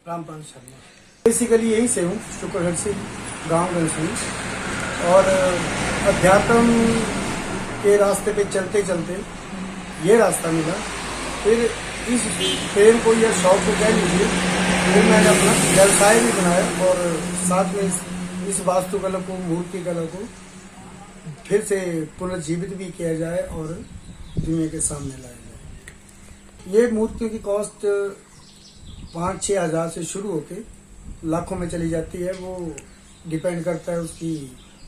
Rampal Sharma. Basically यहीं से हूँ, शुक्रगढ़ से, गाँव गंजसनी। और अध्यात्म के रास्ते पे चलते चलते ये रास्ता मिला। फिर इस प्रेम को या शौक को कह लीजिए, फिर मैंने अपना व्यवसाय भी बनाया और साथ में इस वास्तुकला को, मूर्ति कला को फिर से पुनर्जीवित भी किया जाए और दुनिया के सामने लाया जाए। ये मूर्तियों की कॉस्ट 5-6 हज़ार से शुरू होके लाखों में चली जाती है। वो डिपेंड करता है उसकी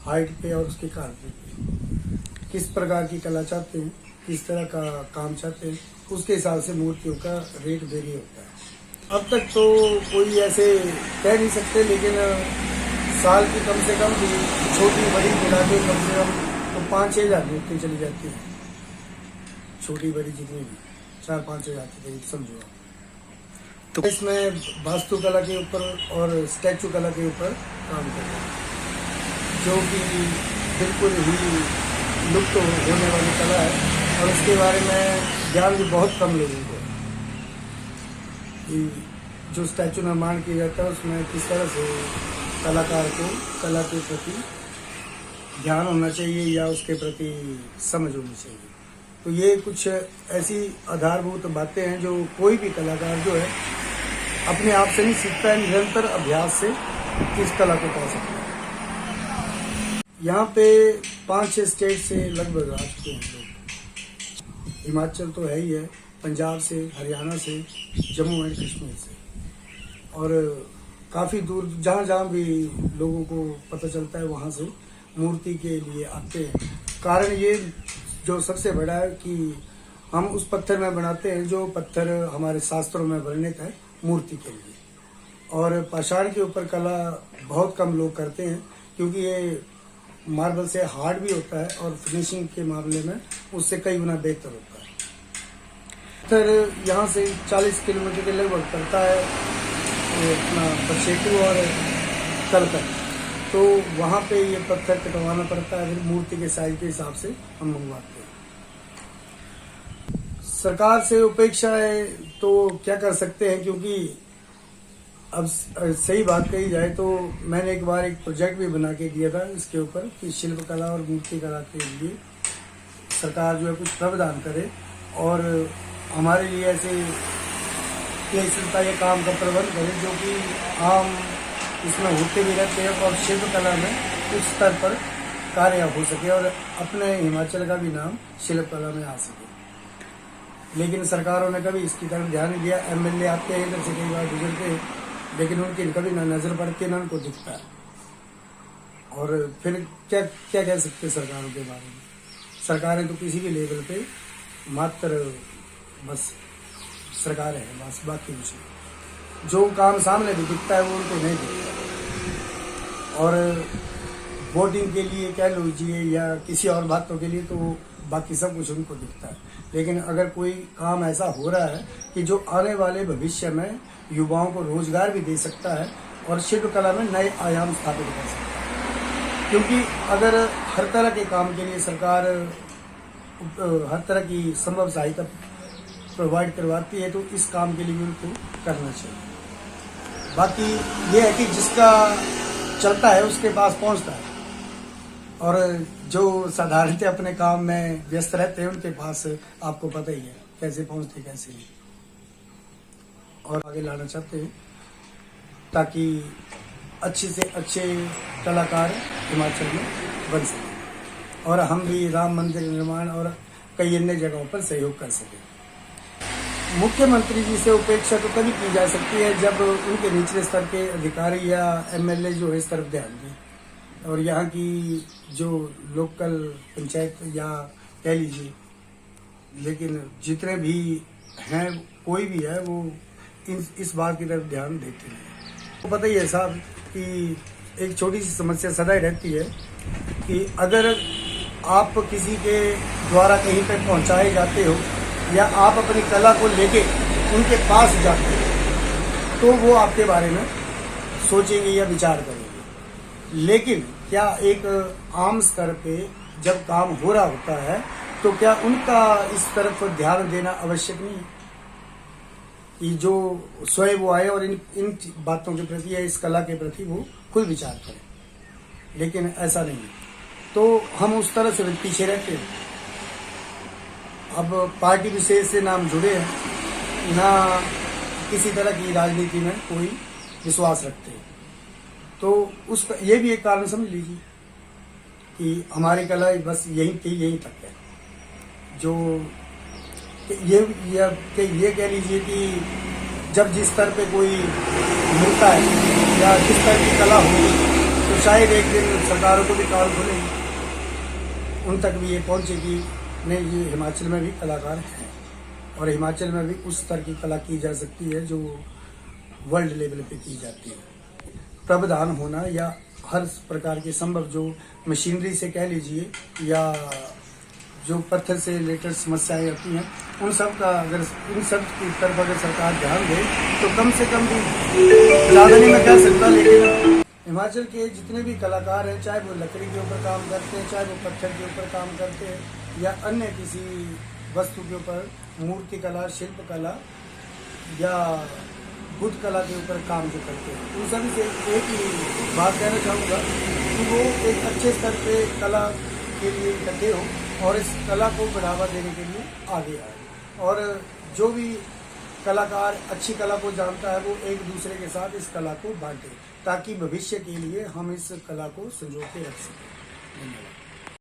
हाइट पे और उसके कारपेट पे, किस प्रकार की कला चाहते हैं, किस तरह का काम चाहते हैं, उसके हिसाब से मूर्तियों का रेट वेरी होता है। अब तक तो कोई ऐसे कह नहीं सकते, लेकिन साल की कम से कम भी छोटी बड़ी मिला के कम से कम तो 5-6 हज़ार मूर्ति चली जाती है। छोटी बड़ी जितनी भी 4-5 हज़ार के करीब समझो। तो इसमें वास्तुकला के ऊपर और स्टैचू कला के ऊपर काम कर रहा है, जो कि बिल्कुल ही लुप्त होने वाली कला है और उसके बारे में ज्ञान भी बहुत कम लोगों को है कि जो स्टैचू निर्माण किया जाता है उसमें किस तरह से कलाकार को कला के प्रति ध्यान होना चाहिए या उसके प्रति समझ होनी चाहिए। तो ये कुछ ऐसी आधारभूत बातें हैं जो कोई भी कलाकार जो है अपने आप से नहीं सीखता है, निरंतर अभ्यास से इस कला को पा सकता है। यहाँ पे 5-6 स्टेट से लगभग आ चुके हैं लोग। हिमाचल तो है ही है, पंजाब से, हरियाणा से, जम्मू एंड कश्मीर से, और काफ़ी दूर जहाँ जहाँ भी लोगों को पता चलता है वहाँ से मूर्ति के लिए आते हैं। कारण ये जो सबसे बड़ा है कि हम उस पत्थर में बनाते हैं जो पत्थर हमारे शास्त्रों में वर्णित है मूर्ति के लिए। और पाषाण के ऊपर कला बहुत कम लोग करते हैं क्योंकि ये मार्बल से हार्ड भी होता है और फिनिशिंग के मामले में उससे कई गुना बेहतर होता है। पत्थर यहाँ से 40 किलोमीटर के लगभग पड़ता है अपना बरसेटू और कलकत्ता, तो वहाँ पे ये पत्थर कटवाना पड़ता है। फिर मूर्ति के साइज के हिसाब से हम मंगवाते हैं। सरकार से उपेक्षा है तो क्या कर सकते हैं, क्योंकि अब सही बात कही जाए तो मैंने एक बार एक प्रोजेक्ट भी बना के दिया था इसके ऊपर कि शिल्प कला और मूर्ति कला के लिए सरकार जो है कुछ प्रावधान करे और हमारे लिए ऐसे का ये काम का प्रबंध करे जो कि आम इसमें होते भी रहते हैं और शिल्प कला में उच्च स्तर पर कार्य हो सके और अपने हिमाचल का भी नाम शिल्प कला में आ सके। लेकिन सरकारों ने कभी इसकी तरफ ध्यान नहीं दिया। एमएलए आते हैं इधर से कई बार गुजरते हैं, लेकिन उनकी कभी ना नजर पड़ती है ना उनको दिखता है। और फिर क्या क्या कह सकते हैं सरकारों के बारे में। सरकारें तो किसी भी लेवल पे मात्र बस सरकार है, बस बाकी कुछ नहीं। जो काम सामने भी दिखता है वो उनको नहीं दिखता। और वोटिंग के लिए कह लीजिए या किसी और बातों के लिए तो बाकी सब कुछ उनको दिखता है। लेकिन अगर कोई काम ऐसा हो रहा है कि जो आने वाले भविष्य में युवाओं को रोजगार भी दे सकता है और शिल्प कला में नए आयाम स्थापित कर सकता है, क्योंकि अगर हर तरह के काम के लिए सरकार हर तरह की संभव सहायता प्रोवाइड करवाती है तो इस काम के लिए भी उनको करना चाहिए। बाकी ये है कि जिसका चलता है उसके पास पहुंचता है और जो साधारणतः अपने काम में व्यस्त रहते हैं उनके पास आपको पता ही है कैसे पहुंचते कैसे नहीं। और आगे लाना चाहते हैं ताकि अच्छे से अच्छे कलाकार हिमाचल में बन सकें और हम भी राम मंदिर निर्माण और कई अन्य जगहों पर सहयोग कर सकें। मुख्यमंत्री जी से उपेक्षा तो तभी की जा सकती है जब उनके निचले स्तर के अधिकारी या एमएलए जो है इस तरफ ध्यान दें और यहाँ की जो लोकल पंचायत या कह लीजिए, लेकिन जितने भी हैं कोई भी है वो इस बात की तरफ ध्यान देते हैं। तो पता ही है साहब कि एक छोटी सी समस्या सदा ही रहती है कि अगर आप किसी के द्वारा कहीं पर पहुंचाए जाते हो या आप अपनी कला को लेके उनके पास जाते हो तो वो आपके बारे में सोचेंगे या विचार करेंगे। लेकिन क्या एक आम स्तर पे जब काम हो रहा होता है तो क्या उनका इस तरफ ध्यान देना आवश्यक नहीं है? कि जो स्वयं वो आए और इन बातों के प्रति या इस कला के प्रति वो खुद विचार करें, लेकिन ऐसा नहीं है। तो हम उस तरह से पीछे रहते हैं। अब पार्टी विशेष से नाम जुड़े हैं, ना किसी तरह की राजनीति में कोई विश्वास रखते हैं, तो उसका ये भी एक कारण समझ लीजिए कि हमारी कला बस यहीं तक है। जो ये कह लीजिए कि जब जिस स्तर पे कोई मिलता है या जिस तरह की कला होगी, तो शायद एक दिन सरकारों को भी कान खुलेगी, उन तक भी ये पहुंचे कि नहीं, ये हिमाचल में भी कलाकार हैं और हिमाचल में भी उस स्तर की कला की जा सकती है जो वर्ल्ड लेवल पे की जाती है। प्रावधान होना या हर प्रकार के संभव जो मशीनरी से कह लीजिए या जो पत्थर से रिलेटेड समस्याएं होती हैं, उन सब का अगर इन सब की तरफ अगर सरकार ध्यान दे तो कम से कम भी ज़्यादा नहीं मैं कह सकता, लेकिन हिमाचल के जितने भी कलाकार हैं, चाहे वो लकड़ी के ऊपर काम करते हैं, चाहे वो पत्थर के ऊपर काम करते हैं या अन्य किसी वस्तु के ऊपर, मूर्ति कला, शिल्प कला या बुद्ध कला के ऊपर काम जो करते हैं, उन सभी से एक ही बात कहना चाहूँगा कि वो एक अच्छे स्तर पे कला के लिए इकट्ठे हो और इस कला को बढ़ावा देने के लिए आगे आए। और जो भी कलाकार अच्छी कला को जानता है, वो एक दूसरे के साथ इस कला को बांटे, ताकि भविष्य के लिए हम इस कला को संजो के रख सकें। धन्यवाद।